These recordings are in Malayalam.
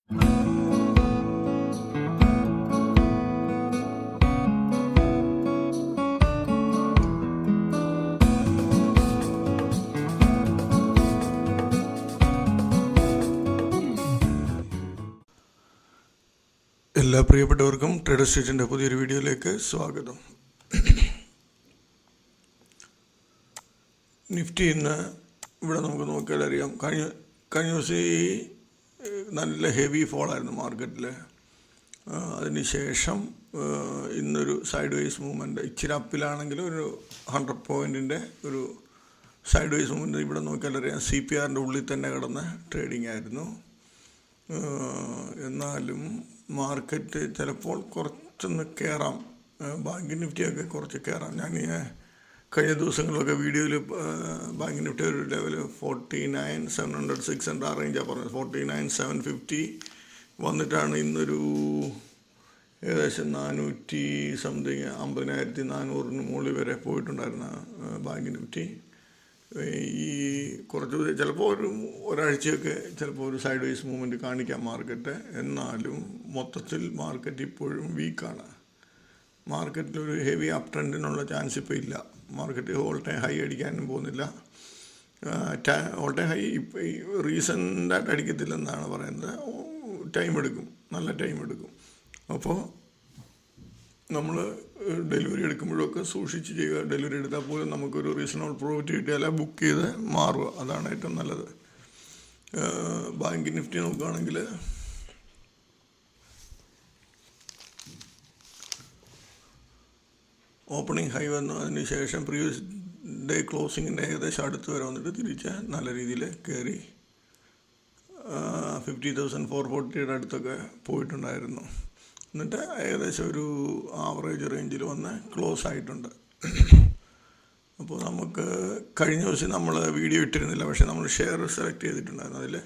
എല്ലാ പ്രിയപ്പെട്ടവർക്കും ട്രേഡർ സ്റ്റേറ്റിൻ്റെ പുതിയൊരു വീഡിയോയിലേക്ക് സ്വാഗതം. നിഫ്റ്റി ഇന്ന് ഇവിടെ നമുക്ക് നോക്കിയാൽ അറിയാം, കഴിഞ്ഞ ദിവസം നല്ല ഹെവി ഫോളായിരുന്നു മാർക്കറ്റിൽ. അതിനുശേഷം ഇന്നൊരു സൈഡ് വൈസ് മൂവ്മെൻറ്റ്, ഇച്ചിരി അപ്പിലാണെങ്കിലും ഒരു 100 പോയിൻറ്റിൻ്റെ ഒരു സൈഡ് വൈസ് മൂവ്മെൻറ്റ് ഇവിടെ നോക്കിയാൽ അറിയാം. CPRൻ്റെ ഉള്ളിൽ തന്നെ കിടന്ന ട്രേഡിംഗ് ആയിരുന്നു. എന്നാലും മാർക്കറ്റ് ചിലപ്പോൾ കുറച്ചൊന്ന് കയറാം, ബാങ്ക് നിഫ്റ്റിയൊക്കെ കുറച്ച് കയറാം. ഞാൻ കഴിഞ്ഞ ദിവസങ്ങളിലൊക്കെ വീഡിയോയിൽ ബാങ്ക് നിഫ്റ്റി ഒരു ലെവൽ 49,700 600 ആ റേഞ്ചാണ് പറഞ്ഞത്. 49,750 വന്നിട്ടാണ് ഇന്നൊരു ഏകദേശം 400 സംതിങ് 50,400 മുകളിൽ വരെ പോയിട്ടുണ്ടായിരുന്ന ബാങ്ക് നിഫ്റ്റി. ഈ കുറച്ച് ചിലപ്പോൾ ഒരാഴ്ചയൊക്കെ ചിലപ്പോൾ ഒരു സൈഡ് വൈസ് മൂവ്മെൻറ്റ് കാണിക്കാം മാർക്കറ്റ്. എന്നാലും മൊത്തത്തിൽ മാർക്കറ്റ് ഇപ്പോഴും വീക്കാണ്. മാർക്കറ്റിലൊരു ഹെവി അപ് ട്രെൻഡിനുള്ള ചാൻസ് ഇപ്പോൾ ഇല്ല. മാർക്കറ്റ് ഓൾ ടൈം ഹൈ അടിക്കാനും പോകുന്നില്ല. ഓൾ ടൈം ഹൈ റീസെൻ്റായിട്ട് അടിക്കത്തില്ലെന്നാണ് പറയുന്നത്. ടൈം എടുക്കും, നല്ല ടൈം എടുക്കും. അപ്പോൾ നമ്മൾ ഡെലിവറി എടുക്കുമ്പോഴൊക്കെ സൂക്ഷിച്ച് ചെയ്യുക. ഡെലിവറി എടുത്താൽ പോലും നമുക്കൊരു റീസണബിൾ പ്രോഫിറ്റ് കിട്ടിയാൽ ബുക്ക് ചെയ്ത് മാറുക, അതാണ് ഏറ്റവും നല്ലത്. ബാങ്ക് നിഫ്റ്റി നോക്കുകയാണെങ്കിൽ ഓപ്പണിംഗ് ഹൈ വന്നു, അതിന് ശേഷം പ്രീവിയസ് ഡേ ക്ലോസിങ്ങിൻ്റെ ഏകദേശം അടുത്ത് വരെ വന്നിട്ട് തിരിച്ച് നല്ല രീതിയിൽ കയറി 50,440 അടുത്തൊക്കെ പോയിട്ടുണ്ടായിരുന്നു. എന്നിട്ട് ഏകദേശം ഒരു ആവറേജ് റേഞ്ചിൽ വന്ന് ക്ലോസ് ആയിട്ടുണ്ട്. അപ്പോൾ നമുക്ക് കഴിഞ്ഞ ദിവസം നമ്മൾ വീഡിയോ ഇട്ടിരുന്നില്ല, പക്ഷേ നമ്മൾ ഷെയർ സെലക്ട് ചെയ്തിട്ടുണ്ടായിരുന്നു. അതിൽ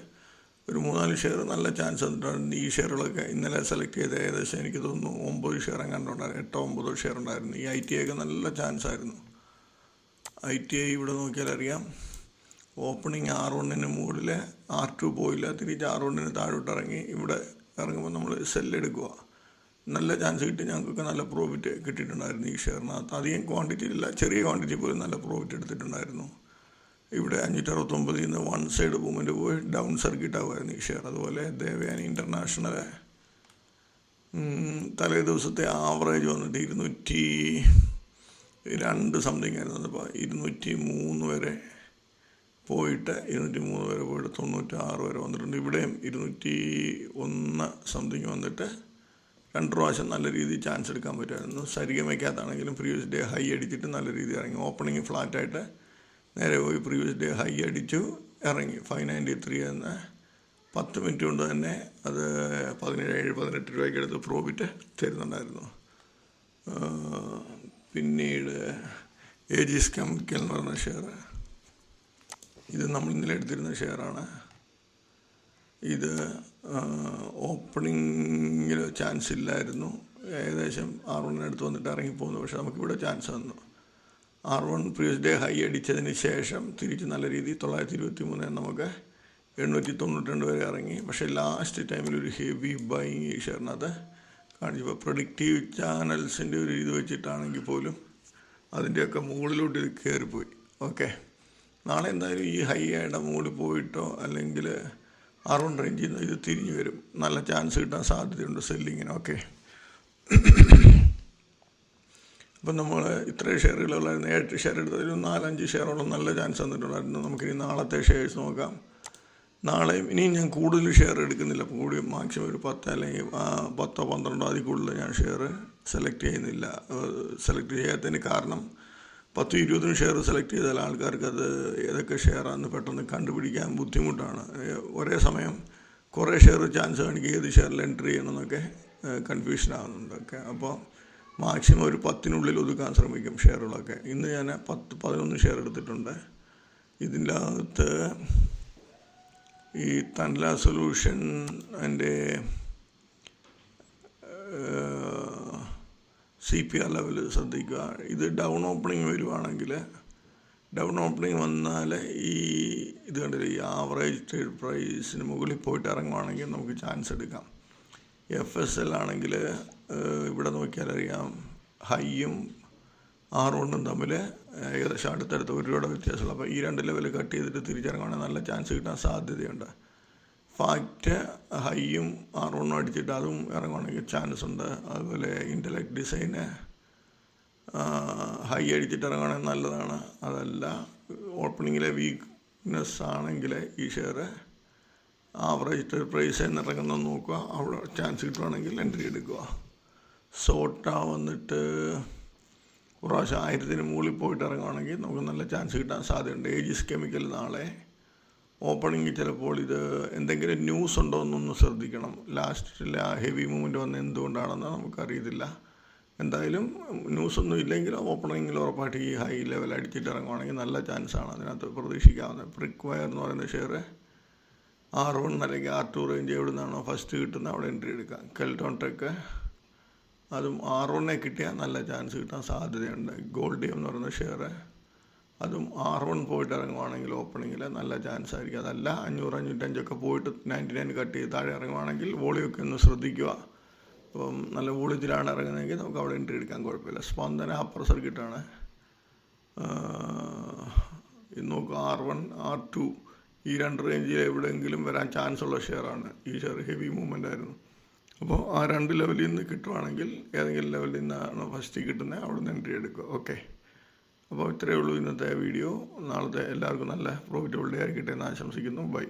ഒരു 3-4 ഷെയർ നല്ല ചാൻസ് വന്നിട്ടുണ്ട്. ഈ ഷെയറുകളൊക്കെ ഇന്നലെ സെലക്ട് ചെയ്ത് ഏകദേശം എനിക്ക് തോന്നുന്നു 9 ഷെയർ എങ്ങാണ്ടുണ്ടായിരുന്നു, 8-9 ഷെയർ ഉണ്ടായിരുന്നു. ഈ ITI ഒക്കെ നല്ല ചാൻസ് ആയിരുന്നു. ITI ഇവിടെ നോക്കിയാൽ അറിയാം, ഓപ്പണിങ് R1 മുകളിൽ R2 പോയില്ല, തിരിച്ച് R1 താഴോട്ട് ഇറങ്ങി. ഇവിടെ ഇറങ്ങുമ്പോൾ നമ്മൾ സെല്ലെടുക്കുക. നല്ല ചാൻസ് കിട്ടി, ഞങ്ങൾക്കൊക്കെ നല്ല പ്രോഫിറ്റ് കിട്ടിയിട്ടുണ്ടായിരുന്നു ഈ ഷെയറിനകത്ത്. അധികം ക്വാണ്ടിറ്റി ഇല്ല, ചെറിയ ക്വാണ്ടിറ്റി പോലും നല്ല പ്രോഫിറ്റ് എടുത്തിട്ടുണ്ടായിരുന്നു. ഇവിടെ 569 വൺ സൈഡ് മൂവ്മെൻറ്റ് പോയി ഡൗൺ സർക്യൂട്ട് ആകുമായിരുന്നു ഈ ഷെയർ. അതുപോലെ ദേവയാനി ഇൻ്റർനാഷണൽ തലേ ദിവസത്തെ ആവറേജ് വന്നിട്ട് 202 സംതിങ് ആയിരുന്നു. അപ്പോൾ 203 വരെ പോയിട്ട് 96 വരെ വന്നിട്ടുണ്ട്. ഇവിടെയും 201 സംതിങ് വന്നിട്ട് 2 പ്രാവശ്യം നല്ല രീതിയിൽ ചാൻസ് എടുക്കാൻ പറ്റുമായിരുന്നു. സരിഗമയ്ക്കകത്താണെങ്കിലും പ്രീവിയസ് ഡേ ഹൈ അടിച്ചിട്ട് നല്ല രീതിയിൽ ഇറങ്ങി. ഓപ്പണിങ് ഫ്ലാറ്റായിട്ട് നേരെ പോയി പ്രീവിയസ് ഡേ ഹൈ അടിച്ചു ഇറങ്ങി. 593 എന്ന 10 മിനിറ്റ് കൊണ്ട് തന്നെ അത് 17-18 രൂപയ്ക്ക് അടുത്ത് പ്രോഫിറ്റ് തരുന്നുണ്ടായിരുന്നു. പിന്നീട് ഏജിസ് കെമിക്കൽ എന്ന് പറഞ്ഞ ഷെയർ, ഇത് നമ്മൾ ഇന്നലെ എടുത്തിരുന്ന ഷെയറാണ്. ഇത് ഓപ്പണിങ്ങിൽ ചാൻസ് ഇല്ലായിരുന്നു, ഏകദേശം R1 അടുത്ത് വന്നിട്ട് ഇറങ്ങിപ്പോകുന്നു. പക്ഷേ നമുക്കിവിടെ ചാൻസ് വന്നു. R1 പ്രീവിയസ് ഡേ ഹൈ അടിച്ചതിന് ശേഷം തിരിച്ച് നല്ല രീതിയിൽ 923 നമുക്ക് 892 വരെ ഇറങ്ങി. പക്ഷേ ലാസ്റ്റ് ടൈമിൽ ഒരു ഹെവി ബൈങ് ഈ ഷെയറിനകത്ത് കാണിച്ചപ്പോൾ പ്രൊഡിക്റ്റീവ് ചാനൽസിൻ്റെ ഒരു ഇത് വെച്ചിട്ടാണെങ്കിൽ പോലും അതിൻ്റെയൊക്കെ മുകളിലോട്ട് ഇത് കയറിപ്പോയി. ഓക്കെ, നാളെ എന്തായാലും ഈ ഹൈ ആയിട്ട് മുകളിൽ പോയിട്ടോ അല്ലെങ്കിൽ R1 റേഞ്ചിൽ നിന്ന് ഇത് തിരിഞ്ഞു വരും. നല്ല ചാൻസ് കിട്ടാൻ സാധ്യതയുണ്ട് സെല്ലിങ്ങിന്. ഓക്കെ, അപ്പം നമ്മൾ ഇത്രയും ഷെയറുകളുള്ളായിരുന്നു. 8 ഷെയർ എടുത്തതിൽ 4-5 ഷെയറോളം നല്ല ചാൻസ് വന്നിട്ടുണ്ടായിരുന്നു. നമുക്കിനി നാളത്തെ ഷെയർസ് നോക്കാം. നാളെയും ഇനിയും ഞാൻ കൂടുതൽ ഷെയർ എടുക്കുന്നില്ല. കൂടി മാക്സിമം ഒരു 10 അല്ലെങ്കിൽ 10-12 അതിൽ കൂടുതൽ ഞാൻ ഷെയർ സെലക്ട് ചെയ്യുന്നില്ല. സെലക്ട് ചെയ്യാത്തതിന് കാരണം 10-20 ഷെയർ സെലക്ട് ചെയ്താൽ ആൾക്കാർക്ക് അത് ഏതൊക്കെ ഷെയറാണെന്ന് പെട്ടെന്ന് കണ്ടുപിടിക്കാൻ ബുദ്ധിമുട്ടാണ്. ഒരേ സമയം കുറേ ഷെയർ ചാൻസ് കാണിക്കുക, ഏത് ഷെയറിൽ എൻട്രി ചെയ്യണമെന്നൊക്കെ കൺഫ്യൂഷൻ ആകുന്നുണ്ട്. ഓക്കെ, അപ്പോൾ മാക്സിമം ഒരു 10-നുള്ളിൽ ഒതുക്കാൻ ശ്രമിക്കും ഷെയറുകളൊക്കെ. ഇന്ന് ഞാൻ 10-11 ഷെയർ എടുത്തിട്ടുണ്ട്. ഇതിൻ്റെ അകത്ത് ഈ തൻല സൊല്യൂഷൻ എൻ്റെ CPR ലെവൽ ശ്രദ്ധിക്കുക. ഇത് ഡൗൺ ഓപ്പണിങ് വരുവാണെങ്കിൽ ഡൗൺ ഓപ്പണിംഗ് വന്നാൽ ഈ ഇത് കണ്ടില്ല, ഈ ആവറേജ് ട്രേഡ് പ്രൈസിന് മുകളിൽ പോയിട്ട് ഇറങ്ങുവാണെങ്കിൽ നമുക്ക് ചാൻസ് എടുക്കാം. FSL ആണെങ്കിൽ ഇവിടെ നോക്കിയാൽ അറിയാം, ഹൈയും R1 തമ്മിൽ ഏകദേശം അടുത്തടുത്ത് 1 രൂപയുടെ വ്യത്യാസമുള്ളൂ. അപ്പോൾ ഈ 2 ലെവൽ കട്ട് ചെയ്തിട്ട് തിരിച്ചിറങ്ങുവാണെങ്കിൽ നല്ല ചാൻസ് കിട്ടാൻ സാധ്യതയുണ്ട്. ഫാക്റ്റ് ഹൈയും R1 അടിച്ചിട്ട് അതും ഇറങ്ങുവാണെങ്കിൽ ചാൻസ് ഉണ്ട്. അതുപോലെ ഇൻ്റലക്ട് ഡിസൈന് ഹൈ അടിച്ചിട്ട് ഇറങ്ങുവാണെങ്കിൽ നല്ലതാണ്. അതല്ല ഓപ്പണിങ്ങിലെ വീക്ക്നെസ് ആണെങ്കിൽ ഈ ഷെയർ ആവറേജ് ട്രേഡ് പ്രൈസ് ഇറങ്ങുന്നത് നോക്കുക, അവിടെ ചാൻസ് കിട്ടുവാണെങ്കിൽ എൻട്രി എടുക്കുക. സോട്ട വന്നിട്ട് പ്രാവശ്യം 1000-ന് മുകളിൽ പോയിട്ട് ഇറങ്ങുവാണെങ്കിൽ നമുക്ക് നല്ല ചാൻസ് കിട്ടാൻ സാധ്യതയുണ്ട്. ഏജിസ് കെമിക്കൽ നാളെ ഓപ്പണിംഗ് ചിലപ്പോൾ ഇത് എന്തെങ്കിലും ന്യൂസ് ഉണ്ടോ എന്നൊന്ന് ശ്രദ്ധിക്കണം. ലാസ്റ്റിൽ ആ ഹെവി മൂവ്മെൻറ്റ് വന്ന് എന്തുകൊണ്ടാണെന്ന് നമുക്കറിയത്തില്ല. എന്തായാലും ന്യൂസൊന്നും ഇല്ലെങ്കിൽ ഓപ്പണിങ്ങിൽ ഉറപ്പായിട്ട് ഈ ഹൈ ലെവൽ അടിച്ചിട്ട് ഇറങ്ങുവാണെങ്കിൽ നല്ല ചാൻസാണ് അതിനകത്ത് പ്രതീക്ഷിക്കാവുന്നത്. പ്രിക്ക് വയർ എന്ന് പറയുന്ന ഷെയർ R1 അല്ലെങ്കിൽ R2 റേഞ്ച് എവിടെ നിന്നാണോ ഫസ്റ്റ് കിട്ടുന്നത് അവിടെ എൻട്രി എടുക്കാം. കെൽട്രോൺ ടെക്ക് അതും R1 കിട്ടിയാൽ നല്ല ചാൻസ് കിട്ടാൻ സാധ്യതയുണ്ട്. ഗോൾഡിയം എന്ന് പറയുന്ന ഷെയർ അതും R1 പോയിട്ട് ഇറങ്ങുവാണെങ്കിൽ ഓപ്പണിങ്ങിൽ നല്ല ചാൻസ് ആയിരിക്കും. അതല്ല 500-505 പോയിട്ട് 99 കട്ട് ചെയ്ത് താഴെ ഇറങ്ങുവാണെങ്കിൽ വോളിയൊക്കെ ഒന്ന് ശ്രദ്ധിക്കുക. അപ്പം നല്ല വോളിയത്തിലാണ് ഇറങ്ങുന്നതെങ്കിൽ നമുക്ക് അവിടെ എൻട്രി എടുക്കാൻ കുഴപ്പമില്ല. സ്പന്ദന അപ്പർ സർക്കിട്ടാണ്. ഇത് നോക്കുക, R1 R2 ഈ 2 റേഞ്ചിൽ എവിടെയെങ്കിലും വരാൻ ചാൻസ് ഉള്ള ഷെയറാണ്. ഈ ഷെയർ ഹെവി മൂവ്മെൻ്റ് ആയിരുന്നു. അപ്പോൾ ആ 2 ലെവലിൽ നിന്ന് കിട്ടുവാണെങ്കിൽ ഏതെങ്കിലും ലെവലിൽ നിന്നാണ് ഫസ്റ്റ് കിട്ടുന്നത് അവിടെ നിന്ന് എൻട്രി എടുക്കുക. ഓക്കെ, അപ്പോൾ ഇത്രയേ ഉള്ളൂ ഇന്നത്തെ വീഡിയോ. നാളത്തെ എല്ലാവർക്കും നല്ല പ്രോഫിറ്റബിൾ ഡേ ആയിരിക്കട്ടെ എന്ന് ആശംസിക്കുന്നു. ബൈ.